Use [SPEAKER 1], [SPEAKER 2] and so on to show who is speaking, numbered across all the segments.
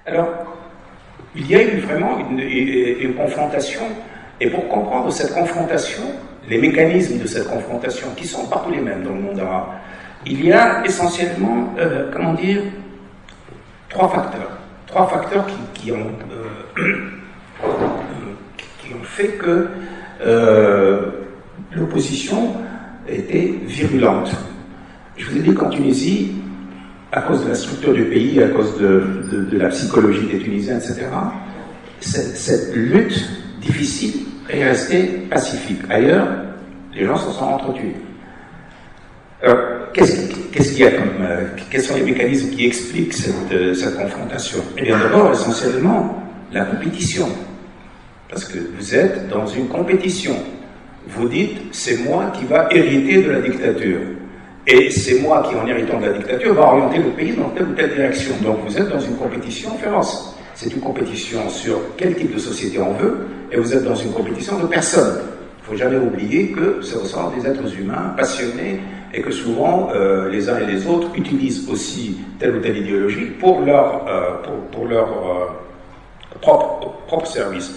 [SPEAKER 1] Alors, il y a eu vraiment une confrontation, et pour comprendre cette confrontation, les mécanismes de cette confrontation, qui sont partout les mêmes dans le monde arabe, il y a essentiellement, trois facteurs qui ont fait que l'opposition était virulente. Je vous ai dit qu'en Tunisie, à cause de la structure du pays, à cause de la psychologie des Tunisiens, etc., cette lutte difficile est restée pacifique. Ailleurs, les gens se sont entretués. Alors, qu'est-ce qu'il y a quels sont les mécanismes qui expliquent cette confrontation? Eh bien, d'abord, essentiellement, la compétition. Parce que vous êtes dans une compétition. Vous dites, c'est moi qui va hériter de la dictature. Et c'est moi qui, en héritant de la dictature, va orienter le pays dans telle ou telle direction. Donc vous êtes dans une compétition féroce. C'est une compétition sur quel type de société on veut, et vous êtes dans une compétition de personnes. Il ne faut jamais oublier que ce sont des êtres humains passionnés, et que souvent les uns et les autres utilisent aussi telle ou telle idéologie pour leur propre service.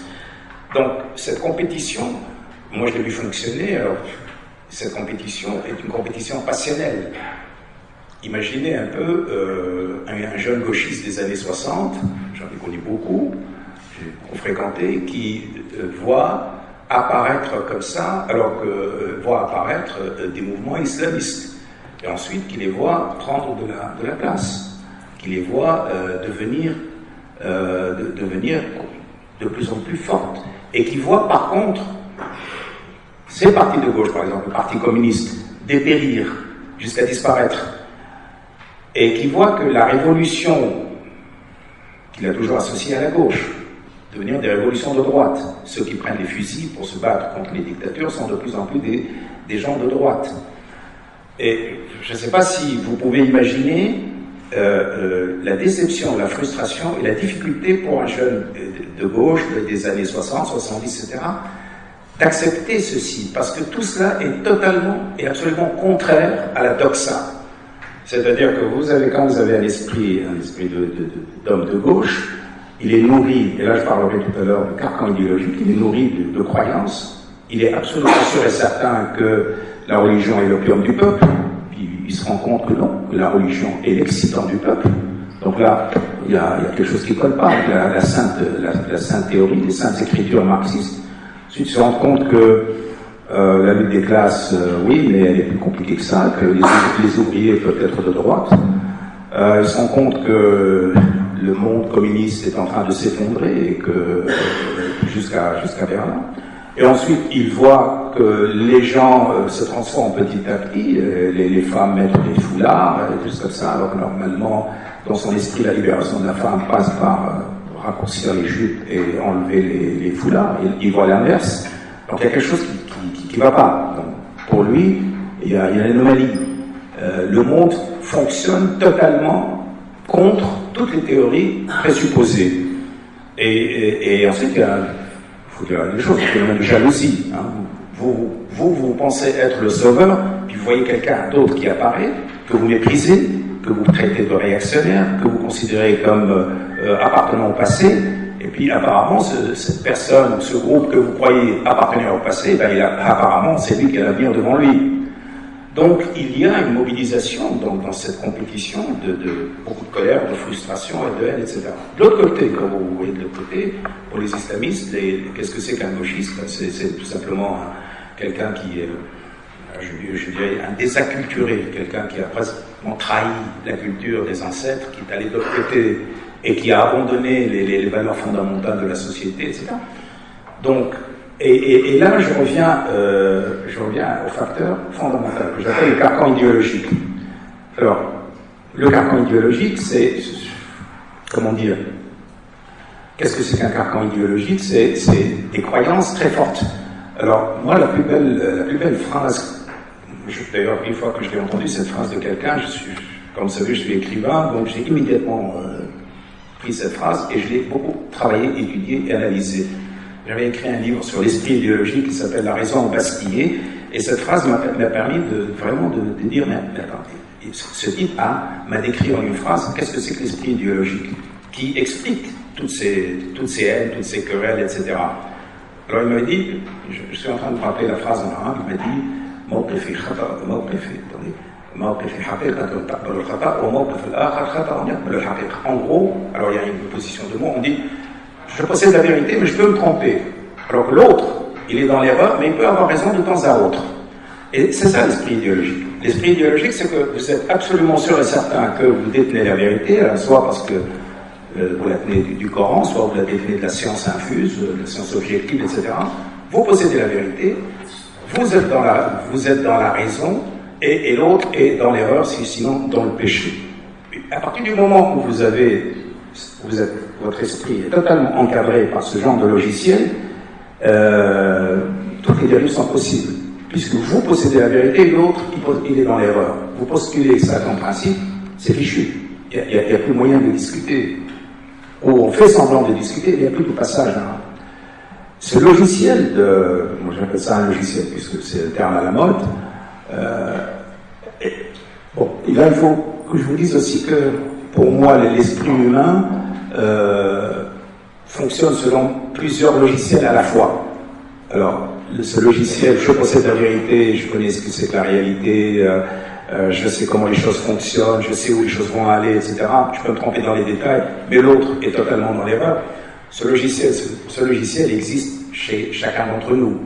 [SPEAKER 1] Donc cette compétition, moi je l'ai vu fonctionner. Alors, cette compétition est une compétition passionnelle. Imaginez un peu un jeune gauchiste des années 60, j'en ai connu beaucoup, j'ai fréquenté, qui voit apparaître comme ça, alors que voit apparaître des mouvements islamistes, et ensuite qui les voit prendre de la place, qui les voit devenir de plus en plus fortes, et qui voit par contre ces partis de gauche, par exemple, le Parti communiste, dépérir jusqu'à disparaître, et qui voit que la révolution qu'il a toujours associée à la gauche, devenir des révolutions de droite. Ceux qui prennent les fusils pour se battre contre les dictatures sont de plus en plus des gens de droite. Et je ne sais pas si vous pouvez imaginer la déception, la frustration et la difficulté pour un jeune de gauche des années 60, 70, etc., d'accepter ceci, parce que tout cela est totalement et absolument contraire à la doxa. C'est-à-dire que quand vous avez un esprit d'homme de gauche, il est nourri, et là je parlerai tout à l'heure du carcan idéologique, il est nourri de croyances, il est absolument sûr et certain que la religion est l'opium du peuple, puis il se rend compte que non, que la religion est l'excitant du peuple. Donc là, il y a quelque chose qui ne colle pas avec la sainte théorie, les saintes écritures marxistes. Ensuite, ils se rendent compte que la lutte des classes, oui, mais elle est plus compliquée que ça, que les ouvriers peuvent être de droite. Ils se rendent compte que le monde communiste est en train de s'effondrer, et que jusqu'à Berlin. Et ensuite, ils voient que les gens se transforment petit à petit, les femmes mettent des foulards, et tout comme ça, alors que normalement, dans son esprit, la libération de la femme passe par raccourcir les jupes et enlever les foulards. Il voit l'inverse. Donc il y a quelque chose qui ne va pas. Donc, pour lui, il y a une anomalie. Le monde fonctionne totalement contre toutes les théories présupposées. Et ensuite, il faut dire des choses, il y a même de jalousie. Hein. Vous pensez être le sauveur, puis vous voyez quelqu'un d'autre qui apparaît, que vous méprisez, que vous traitez de réactionnaire, que vous considérez comme appartenant au passé, et puis apparemment cette personne, ce groupe que vous croyez appartenir au passé, ben, apparemment c'est lui qui a l'avenir devant lui. Donc il y a une mobilisation dans cette compétition de beaucoup de colère, de frustration et de haine, etc. De l'autre côté, comme vous voyez de l'autre côté, pour les islamistes, qu'est-ce que c'est qu'un gauchiste? C'est tout simplement quelqu'un qui est, je dirais, un désacculturé, quelqu'un qui a pratiquement trahi la culture des ancêtres, qui est allé de l'autre côté et qui a abandonné les valeurs fondamentales de la société, etc. Donc, et là, je reviens au facteur fondamental, que j'appelle le carcan idéologique. Alors, le carcan idéologique, c'est, comment dire, qu'est-ce que c'est qu'un carcan idéologique? C'est des croyances très fortes. Alors, moi, la plus belle phrase, d'ailleurs, une fois que je l'ai entendue, cette phrase de quelqu'un, comme vous savez, je suis écrivain, donc j'ai immédiatement pris cette phrase et je l'ai beaucoup travaillé, étudié et analysé. J'avais écrit un livre sur l'esprit idéologique qui s'appelle La raison embastillée, et cette phrase m'a permis vraiment de dire, mais attendez, ce type m'a décrit en une phrase, qu'est-ce que c'est que l'esprit idéologique? qui explique toutes ces haines, toutes ces querelles, etc. Alors il m'a dit, je suis en train de me rappeler la phrase en arabe, il m'a dit موقفي خطأ موقفي حقيقة تقبل الخطأ وموقف الآخر خطأ يقبل الحقيقة. En gros, alors il y a une position de mots, on dit je possède la vérité mais je peux me tromper. Alors que l'autre, il est dans l'erreur mais il peut avoir raison de temps à autre. Et c'est ça l'esprit idéologique. L'esprit idéologique, c'est que vous êtes absolument sûr et certain que vous détenez la vérité, soit parce que vous la tenez du Coran, soit vous la détenez de la science infuse, de la science objective, etc. Vous possédez la vérité, vous êtes dans la raison, et l'autre est dans l'erreur, sinon dans le péché. Et à partir du moment où votre esprit est totalement encadré par ce genre de logiciel, toutes les dérives sont possibles. Puisque vous possédez la vérité et l'autre, il est dans l'erreur. Vous postulez ça comme principe, c'est fichu. Il n'y a plus moyen de discuter. Ou on fait semblant de discuter, il n'y a plus de passage. Ce logiciel moi j'appelle ça un logiciel, puisque c'est le terme à la mode. Bon, et là il faut que je vous dise aussi que, pour moi, l'esprit humain fonctionne selon plusieurs logiciels à la fois. Alors, ce logiciel, je possède la vérité, je connais ce que c'est que la réalité, je sais comment les choses fonctionnent, je sais où les choses vont aller, etc. Je peux me tromper dans les détails, mais l'autre est totalement dans l'erreur. Ce logiciel existe chez chacun d'entre nous.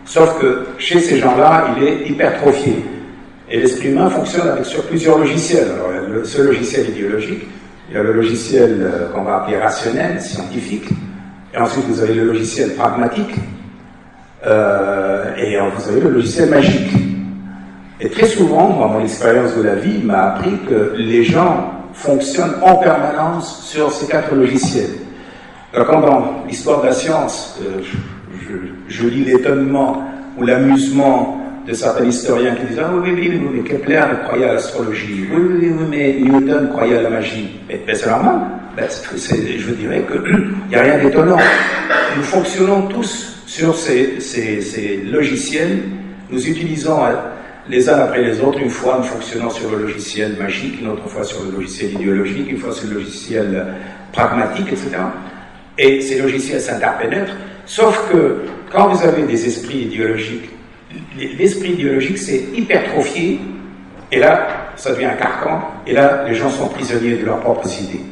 [SPEAKER 1] Sauf que chez ces gens-là, il est hypertrophié. Et l'esprit humain fonctionne sur plusieurs logiciels. Alors, ce logiciel idéologique, il y a le logiciel qu'on va appeler rationnel, scientifique. Et ensuite, vous avez le logiciel pragmatique, et vous avez le logiciel magique. Et très souvent, moi, mon expérience de la vie m'a appris que les gens fonctionnent en permanence sur ces 4 logiciels. Alors, quand dans l'histoire de la science, je lis l'étonnement ou l'amusement de certains historiens qui disent « Ah oui, mais Kepler croyait à l'astrologie, oui, mais Newton croyait à la magie. » Mais c'est normal. Je dirais qu'il n'y a rien d'étonnant. Nous fonctionnons tous sur ces logiciels, nous utilisons les uns après les autres. Une fois, nous fonctionnons sur le logiciel magique, une autre fois sur le logiciel idéologique, une fois sur le logiciel pragmatique, etc. Et ces logiciels s'interpénètrent, sauf que quand vous avez des esprits idéologiques, l'esprit idéologique s'est hypertrophié, et là, ça devient un carcan, et là, les gens sont prisonniers de leurs propres idées.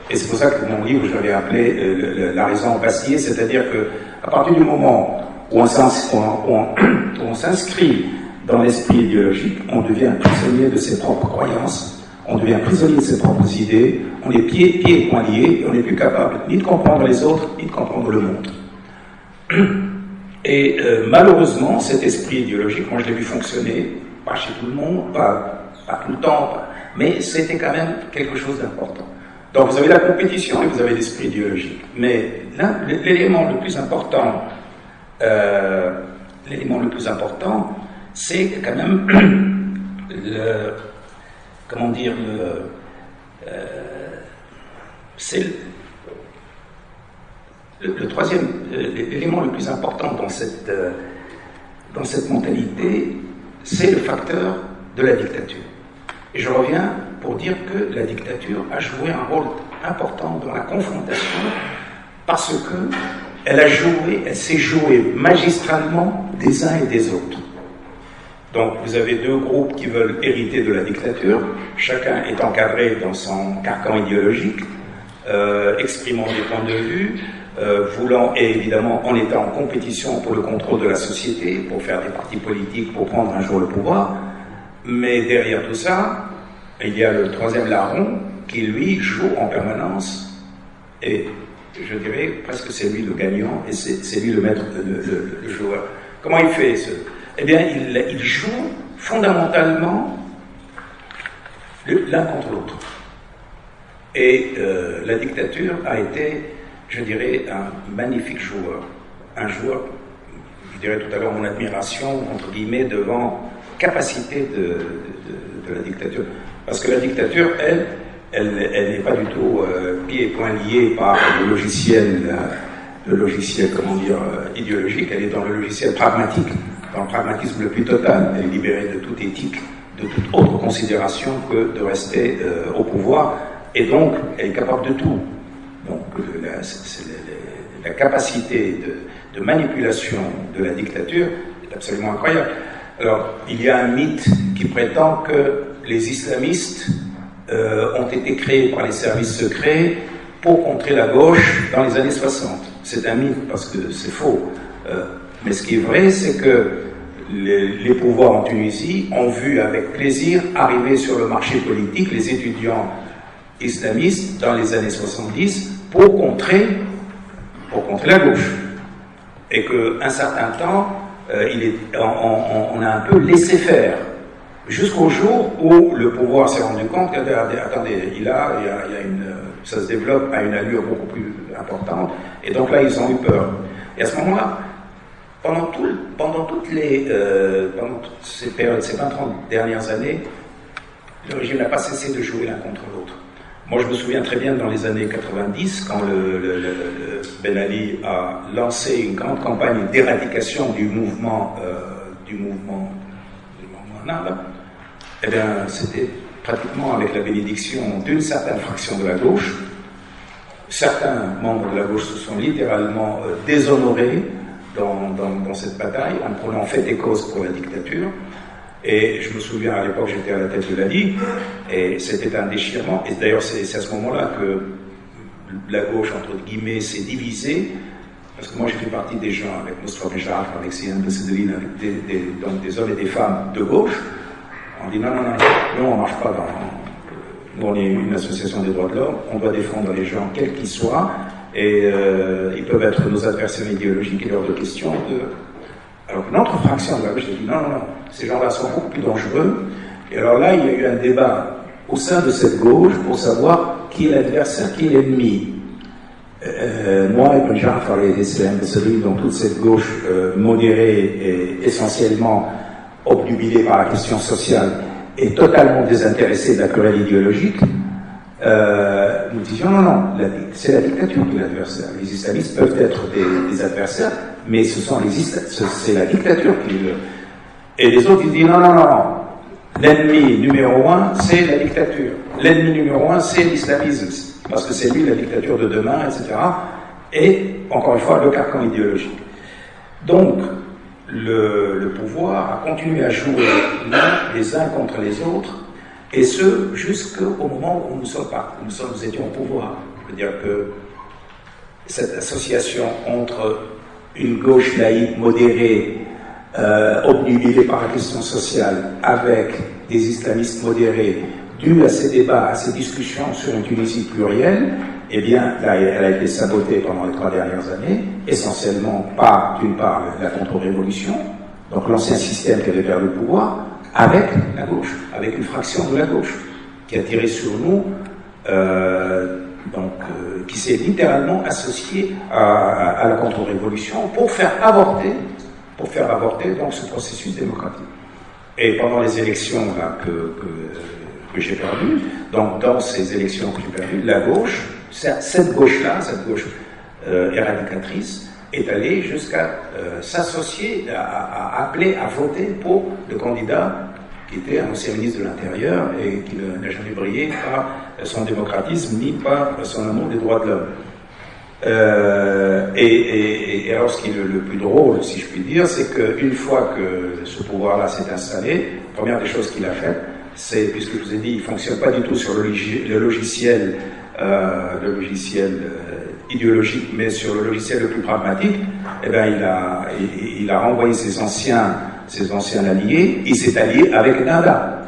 [SPEAKER 1] Et c'est pour ça que mon livre, je l'avais appelé La raison vacillée, c'est-à-dire qu'à partir du moment où on s'inscrit dans l'esprit idéologique, on devient prisonnier de ses propres croyances, on devient prisonnier de ses propres idées, on est pieds et poings liés, et on n'est plus capable ni de comprendre les autres, ni de comprendre le monde. Et malheureusement, cet esprit idéologique, moi je l'ai vu fonctionner, pas chez tout le monde, pas tout le temps, mais c'était quand même quelque chose d'important. Donc vous avez la compétition et vous avez l'esprit idéologique. Mais là, l'élément le plus important, c'est quand même c'est le troisième, l'élément le plus important dans cette mentalité, c'est le facteur de la dictature. Et je reviens pour dire que la dictature a joué un rôle important dans la confrontation parce que elle s'est jouée magistralement des uns et des autres. Donc vous avez 2 groupes qui veulent hériter de la dictature, chacun est encadré dans son carcan idéologique, exprimant des points de vue, voulant, et évidemment en étant en compétition pour le contrôle de la société, pour faire des partis politiques, pour prendre un jour le pouvoir. Mais derrière tout ça, il y a le 3e larron qui, lui, joue en permanence, et je dirais presque c'est lui le gagnant, et c'est lui le maître, le joueur. Comment il fait Eh bien, il joue fondamentalement l'un contre l'autre. Et la dictature a été, je dirais, un magnifique joueur. Un joueur, je dirais tout à l'heure, mon admiration, entre guillemets, devant capacité de la dictature. Parce que la dictature, elle n'est pas du tout pieds et poings liés par le logiciel, idéologique, elle est dans le logiciel pragmatique, dans le pragmatisme le plus total, elle est libérée de toute éthique, de toute autre considération que de rester au pouvoir, et donc elle est capable de tout. Donc la capacité de manipulation de la dictature est absolument incroyable. Alors, il y a un mythe qui prétend que les islamistes ont été créés par les services secrets pour contrer la gauche dans les années 60. C'est un mythe parce que c'est faux. Mais ce qui est vrai, c'est que les pouvoirs en Tunisie ont vu avec plaisir arriver sur le marché politique les étudiants islamistes dans les années 70 pour contrer la gauche. Et qu'un certain temps, on a un peu laissé faire, jusqu'au jour où le pouvoir s'est rendu compte que, attendez, ça se développe à une allure beaucoup plus importante, et donc là, ils ont eu peur. Et à ce moment-là, pendant toutes ces périodes, ces 20-30 dernières années, le régime n'a pas cessé de jouer l'un contre l'autre. Moi, je me souviens très bien dans les années 90, quand Ben Ali a lancé une grande campagne d'éradication du mouvement arabe, eh bien, c'était pratiquement avec la bénédiction d'une certaine fraction de la gauche. Certains membres de la gauche se sont littéralement déshonorés dans cette bataille, en prenant fait et cause pour la dictature. Et je me souviens, à l'époque, j'étais à la tête de la Ligue, et c'était un déchirement. Et d'ailleurs, c'est à ce moment-là que la gauche, entre guillemets, s'est divisée, parce que moi, j'ai fait partie des gens, avec Moustapha Benjaraf, avec Sian Bessedeline, avec donc des hommes et des femmes de gauche. On dit non, nous, on ne marche pas nous, on est une association des droits de l'homme, on doit défendre les gens, quels qu'ils soient, et ils peuvent être nos adversaires idéologiques et lors de questions de... Alors qu'une autre fraction de la gauche a dit non, ces gens-là sont beaucoup plus dangereux. Et alors là, il y a eu un débat au sein de cette gauche pour savoir qui est l'adversaire, qui est l'ennemi. Moi, et Benjaraf, donc toute cette gauche modérée et essentiellement obnubilée par la question sociale et totalement désintéressée de la querelle idéologique, nous disions non, c'est la dictature qui est l'adversaire. Les islamistes peuvent être des adversaires, mais c'est la dictature qui est... Et les autres, ils disent non. L'ennemi numéro un, c'est la dictature. L'ennemi numéro un, c'est l'islamisme, parce que c'est lui la dictature de demain, etc. Et, encore une fois, le carcan idéologique. Donc, le pouvoir a continué à jouer les uns contre les autres, et ce, jusqu'au moment où nous étions au pouvoir. Je veux dire que cette association entre une gauche laïque modérée, obnubilée par la question sociale, avec des islamistes modérés, dû à ces débats, à ces discussions sur une Tunisie plurielle, eh bien, là, elle a été sabotée pendant les 3 dernières années, essentiellement par, d'une part, la contre-révolution, donc l'ancien système qui avait perdu le pouvoir, avec la gauche, avec une fraction de la gauche, qui a tiré sur nous, qui s'est littéralement associée à la contre-révolution pour faire avorter donc ce processus démocratique. Et pendant les élections là, que j'ai perdues, donc dans ces élections que j'ai perdues, la gauche, cette gauche-là, cette gauche éradicatrice, est allée jusqu'à s'associer, à appeler à voter pour le candidat qui était un ancien ministre de l'Intérieur et qui n'a jamais brillé par son démocratisme ni par son amour des droits de l'homme. Et alors, ce qui est le plus drôle, si je puis dire, c'est qu'une fois que ce pouvoir-là s'est installé, la première des choses qu'il a faites, c'est, puisque je vous ai dit, il ne fonctionne pas du tout sur le logiciel idéologique, mais sur le logiciel le plus pragmatique, eh bien, il a renvoyé ses anciens alliés, il s'est allié avec Nada.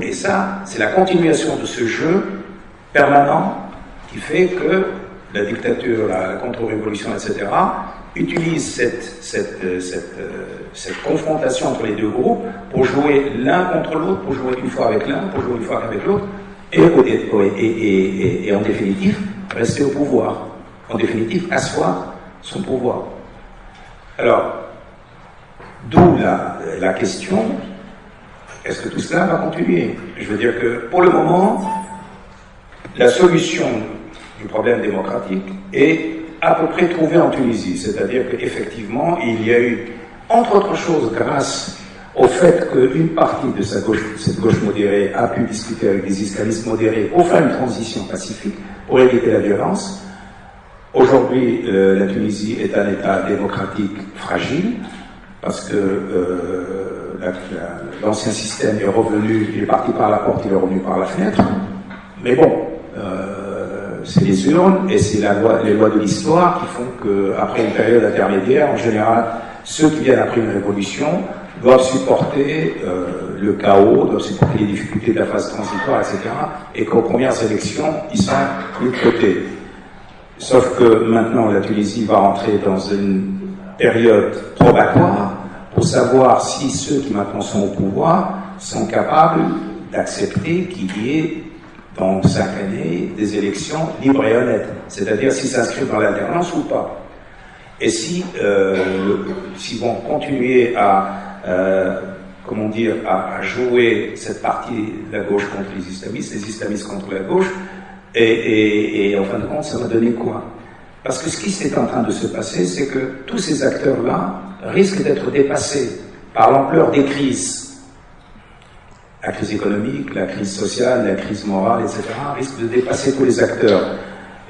[SPEAKER 1] Et ça, c'est la continuation de ce jeu permanent qui fait que la dictature, la contre-révolution, etc., utilise cette confrontation entre les deux groupes pour jouer l'un contre l'autre, pour jouer une fois avec l'un, pour jouer une fois avec l'autre, et en définitive, rester au pouvoir. En définitive, asseoir son pouvoir. Alors, d'où la question, est-ce que tout cela va continuer? Je veux dire que, pour le moment, la solution du problème démocratique est à peu près trouvée en Tunisie. C'est-à-dire qu'effectivement, il y a eu, entre autres choses, grâce au fait qu'une partie de cette gauche modérée a pu discuter avec des islamistes modérés pour faire une transition pacifique, pour éviter la violence. Aujourd'hui, la Tunisie est un État démocratique fragile, parce que l'ancien système est revenu, il est parti par la porte, il est revenu par la fenêtre. Mais bon, c'est les urnes et c'est les lois de l'histoire qui font qu'après une période intermédiaire, en général, ceux qui viennent après une révolution doivent supporter le chaos, doivent supporter les difficultés de la phase transitoire, etc. Et qu'aux premières élections, ils sont mis de côté. Sauf que maintenant, la Tunisie va entrer dans une période probatoire pour savoir si ceux qui maintenant sont au pouvoir sont capables d'accepter qu'il y ait dans 5 années des élections libres et honnêtes, c'est-à-dire s'ils s'inscrivent dans l'alternance ou pas. Et s'ils vont continuer à jouer cette partie de la gauche contre les islamistes contre la gauche, et en fin de compte, ça va donner quoi? Parce que ce qui est en train de se passer, c'est que tous ces acteurs-là risquent d'être dépassés par l'ampleur des crises. La crise économique, la crise sociale, la crise morale, etc., risquent de dépasser tous les acteurs.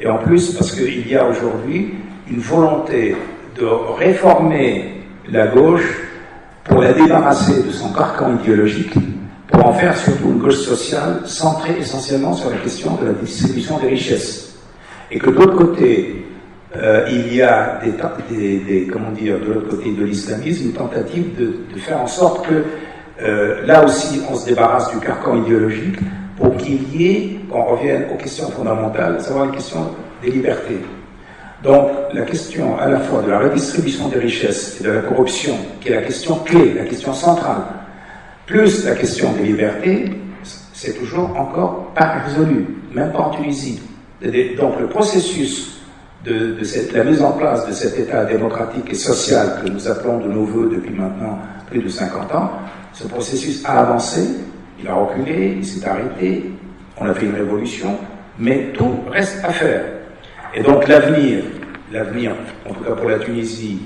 [SPEAKER 1] Et en plus, parce qu'il y a aujourd'hui une volonté de réformer la gauche pour la débarrasser de son carcan idéologique, pour en faire surtout une gauche sociale centrée essentiellement sur la question de la distribution des richesses. Et que de l'autre côté, il y a de l'autre côté de l'islamisme, une tentative de faire en sorte que là aussi on se débarrasse du carcan idéologique pour qu'on revienne aux questions fondamentales, à savoir les questions des libertés. Donc la question à la fois de la redistribution des richesses et de la corruption, qui est la question clé, la question centrale, plus la question des libertés, c'est toujours encore pas résolu, même pas en Tunisie. Donc le processus de la mise en place de cet État démocratique et social que nous appelons de nos voeux depuis maintenant plus de 50 ans, ce processus a avancé, il a reculé, il s'est arrêté, on a fait une révolution, mais tout reste à faire. Et donc l'avenir, en tout cas pour la Tunisie,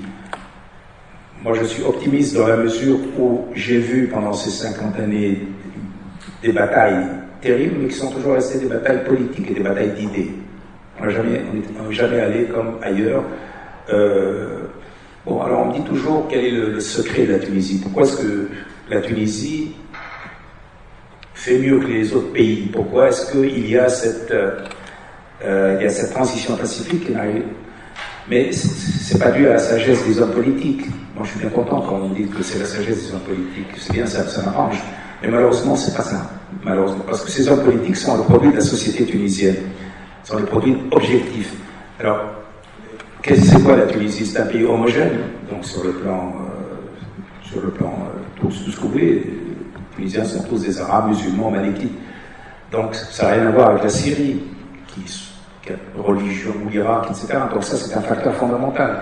[SPEAKER 1] moi je suis optimiste dans la mesure où j'ai vu pendant ces 50 années des batailles terribles, mais qui sont toujours restées des batailles politiques et des batailles d'idées. On n'est jamais allé comme ailleurs. Bon, alors on me dit toujours quel est le secret de la Tunisie. Pourquoi est-ce que la Tunisie fait mieux que les autres pays? Pourquoi est-ce qu'il y a cette transition pacifique qui arrive? Mais c'est pas dû à la sagesse des hommes politiques. Moi, je suis bien content quand on me dit que c'est la sagesse des hommes politiques. C'est bien, ça m'arrange. Mais malheureusement, c'est pas ça. Malheureusement, parce que ces hommes politiques sont le produit de la société tunisienne. Sont le produit objectif. Alors, c'est quoi la Tunisie? C'est un pays homogène, donc sur le plan tout ce que vous voulez. Les Tunisiens sont tous des Arabes, musulmans, malékites. Donc, ça n'a rien à voir avec la Syrie, qui a religion, ou l'Irak, etc. Donc ça, c'est un facteur fondamental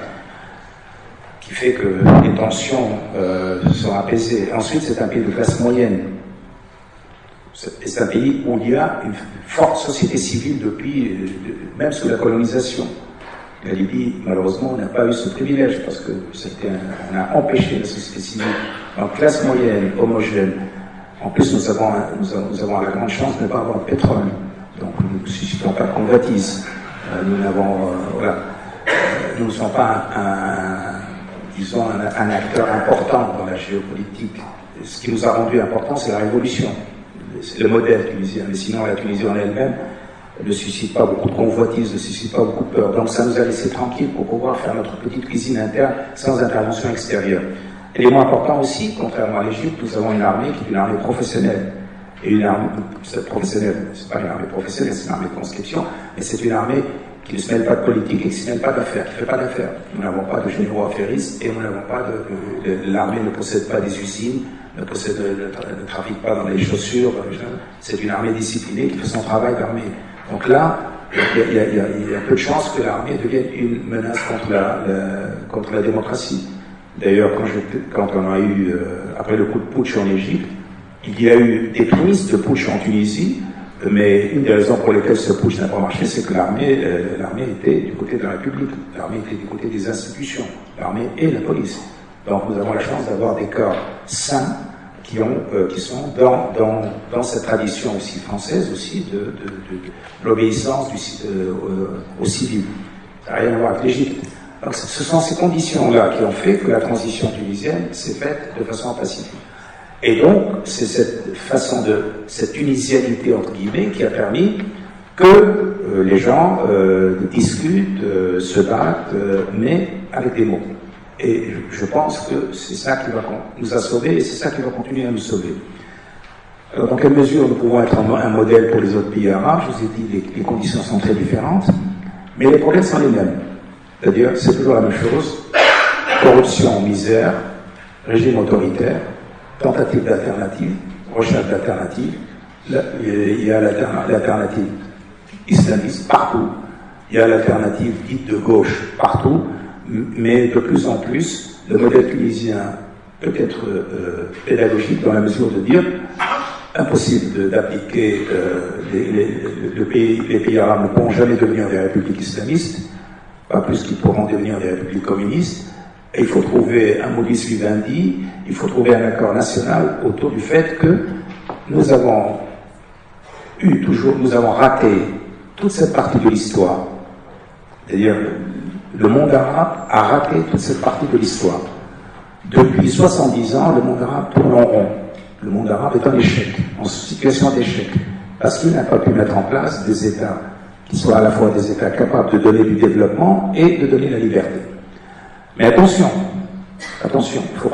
[SPEAKER 1] qui fait que les tensions sont apaisées. Ensuite, c'est un pays de classe moyenne. C'est un pays où il y a une forte société civile même sous la colonisation. La Libye, malheureusement, n'a pas eu ce privilège parce que on a empêché la société civile. En classe moyenne, homogène. En plus, nous avons la grande chance de ne pas avoir de pétrole. Donc, nous ne suscitons pas de convoitise. Nous ne sommes pas un acteur important dans la géopolitique. Ce qui nous a rendu important, c'est la révolution. C'est le modèle tunisien. Mais sinon, la Tunisie en elle-même ne suscite pas beaucoup de convoitise, ne suscite pas beaucoup de peur. Donc ça nous a laissé tranquille pour pouvoir faire notre petite cuisine interne sans intervention extérieure. Élément important aussi, contrairement à l'Égypte, nous avons une armée qui est une armée professionnelle. Et une armée professionnelle, c'est pas une armée professionnelle, c'est une armée de conscription, mais c'est une armée qui ne se mêle pas de politique et qui ne se mêle pas d'affaires, qui ne fait pas d'affaires. Nous n'avons pas de généraux affairistes et nous n'avons pas l'armée ne possède pas des usines, ne trafique pas dans les chaussures. C'est une armée disciplinée qui fait son travail d'armée. Donc là, il y a peu de chances que l'armée devienne une menace contre la démocratie. D'ailleurs, quand on a eu, après le coup de putsch en Égypte, il y a eu des prémices de putsch en Tunisie, mais une des raisons pour lesquelles ce putsch n'a pas marché, c'est que l'armée était du côté de la République, l'armée était du côté des institutions, l'armée et la police. Donc nous avons la chance d'avoir des corps sains qui sont dans cette tradition aussi française aussi de l'obéissance au civil. Ça n'a rien à voir avec l'Égypte. Donc ce sont ces conditions-là qui ont fait que la transition tunisienne s'est faite de façon pacifique. Et donc c'est cette tunisianité entre guillemets qui a permis que les gens discutent, se battent, mais avec des mots. Et je pense que c'est ça qui nous a sauvés et c'est ça qui va continuer à nous sauver. Alors, dans quelle mesure nous pouvons être un modèle pour les autres pays arabes? Je vous ai dit, les conditions sont très différentes, mais les problèmes sont les mêmes. C'est-à-dire, c'est toujours la même chose. Corruption, misère, régime autoritaire, tentative d'alternative, recherche d'alternative. Il y a l'alternative islamiste partout. Il y a l'alternative dite de gauche partout. Mais de plus en plus, le modèle tunisien peut être pédagogique dans la mesure de dire impossible d'appliquer les pays arabes ne pourront jamais devenir des républiques islamistes, pas plus qu'ils pourront devenir des républiques communistes. Et il faut trouver un modus vivendi, il faut trouver un accord national autour du fait que nous avons raté toute cette partie de l'histoire. C'est-à-dire, le monde arabe a raté toute cette partie de l'histoire. Depuis 70 ans, le monde arabe tourne en rond. Le monde arabe est en échec, en situation d'échec, parce qu'il n'a pas pu mettre en place des États qui soient à la fois des États capables de donner du développement et de donner la liberté. Mais attention, il ne faut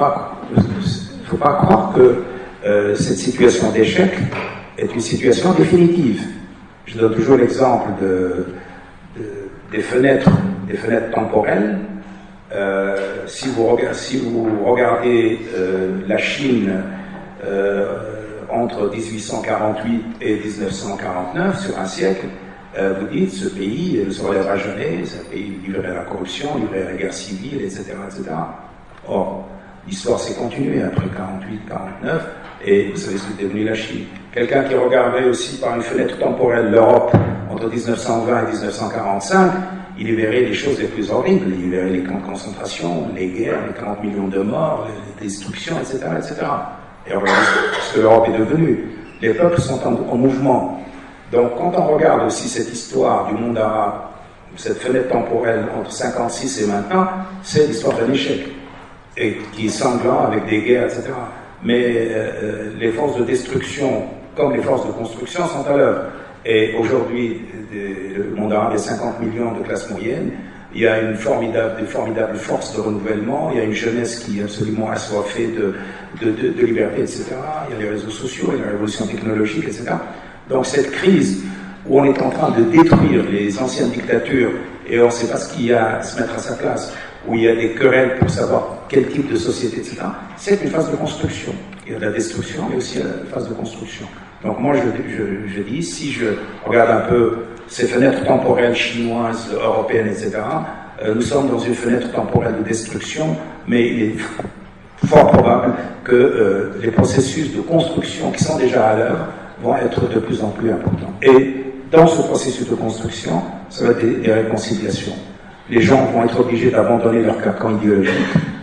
[SPEAKER 1] pas croire que cette situation d'échec est une situation définitive. Je donne toujours l'exemple des fenêtres temporelles. Si vous regardez la Chine entre 1848 et 1949, sur un siècle, vous dites, ce pays ne se relèvera jamais, ce pays livré à la corruption, livré à la guerre civile, etc. etc. Or, l'histoire s'est continuée après 48-49, et vous savez ce qu'est devenu la Chine. Quelqu'un qui regardait aussi par une fenêtre temporelle l'Europe entre 1920 et 1945, il y verrait les choses les plus horribles. Il y verrait les camps de concentration, les guerres, les 40 millions de morts, les destructions, etc. etc. Et regardez ce que l'Europe est devenue. Les peuples sont en mouvement. Donc quand on regarde aussi cette histoire du monde arabe, cette fenêtre temporelle entre 56 et maintenant, c'est l'histoire d'un échec, et qui est sanglant avec des guerres, etc. Mais les forces de destruction, comme les forces de construction, sont à l'œuvre. Et aujourd'hui, le monde arabe est 50 millions de classe moyenne. Il y a une formidable force de renouvellement. Il y a une jeunesse qui est absolument assoiffée de liberté, etc. Il y a les réseaux sociaux, il y a la révolution technologique, etc. Donc cette crise où on est en train de détruire les anciennes dictatures et on ne sait pas ce qu'il y a à se mettre à sa place, où il y a des querelles pour savoir quel type de société, etc., c'est une phase de construction. Il y a de la destruction, mais aussi la phase de construction. Donc moi, je dis, si je regarde un peu ces fenêtres temporelles chinoises, européennes, etc., nous sommes dans une fenêtre temporelle de destruction, mais il est fort probable que les processus de construction qui sont déjà à l'œuvre vont être de plus en plus importants. Et dans ce processus de construction, ça va être des réconciliations. Les gens vont être obligés d'abandonner leur carcan idéologique.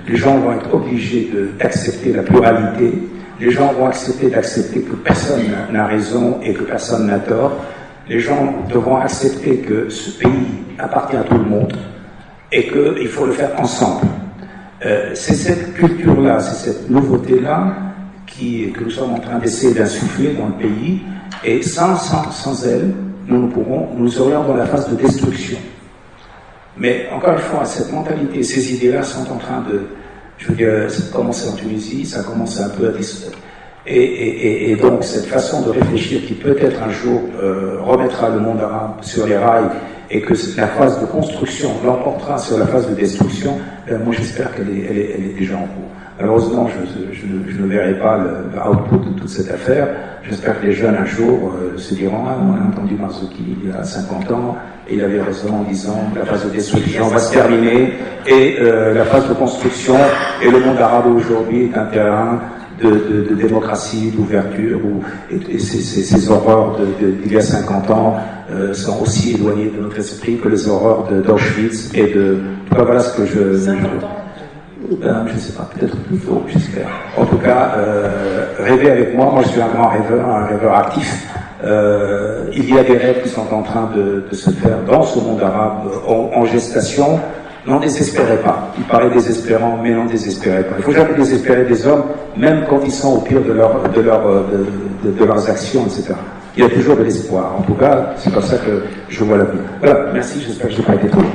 [SPEAKER 1] Les gens vont être obligés d'accepter la pluralité. Les gens vont d'accepter que personne n'a raison et que personne n'a tort. Les gens devront accepter que ce pays appartient à tout le monde et qu'il faut le faire ensemble. C'est cette culture-là, c'est cette nouveauté-là que nous sommes en train d'essayer d'insuffler dans le pays, et sans elle, nous serions dans la phase de destruction. Mais encore une fois, cette mentalité, ces idées-là sont en train de, je veux dire, ça a commencé en Tunisie, ça a commencé un peu à disparaître. Et donc cette façon de réfléchir qui peut-être un jour remettra le monde arabe sur les rails et que la phase de construction l'emportera sur la phase de destruction, moi j'espère qu'elle est déjà en cours. Malheureusement, je ne verrai pas le output de toute cette affaire. J'espère que les jeunes un jour se diront « Ah, on a entendu Marzouki il y a 50 ans, et il avait raison en disant la phase de destruction va se terminer, et la phase de construction, et le monde arabe aujourd'hui est un terrain de démocratie, d'ouverture, et ces horreurs d'il y a 50 ans sont aussi éloignées de notre esprit que les horreurs d'Auschwitz et de... Voilà ce que
[SPEAKER 2] 50 ans.
[SPEAKER 1] je ne sais pas, peut-être plus tôt, j'espère. En tout cas, rêvez avec moi. Moi, je suis un grand rêveur, un rêveur actif. Il y a des rêves qui sont en train de se faire dans ce monde arabe en gestation. N'en désespérez pas. Il paraît désespérant, mais n'en désespérez pas. Il ne faut jamais désespérer des hommes, même quand ils sont au pire de leurs actions, etc. Il y a toujours de l'espoir. En tout cas, c'est comme ça que je vois la vie. Voilà, merci, j'espère que je n'ai pas été trop long.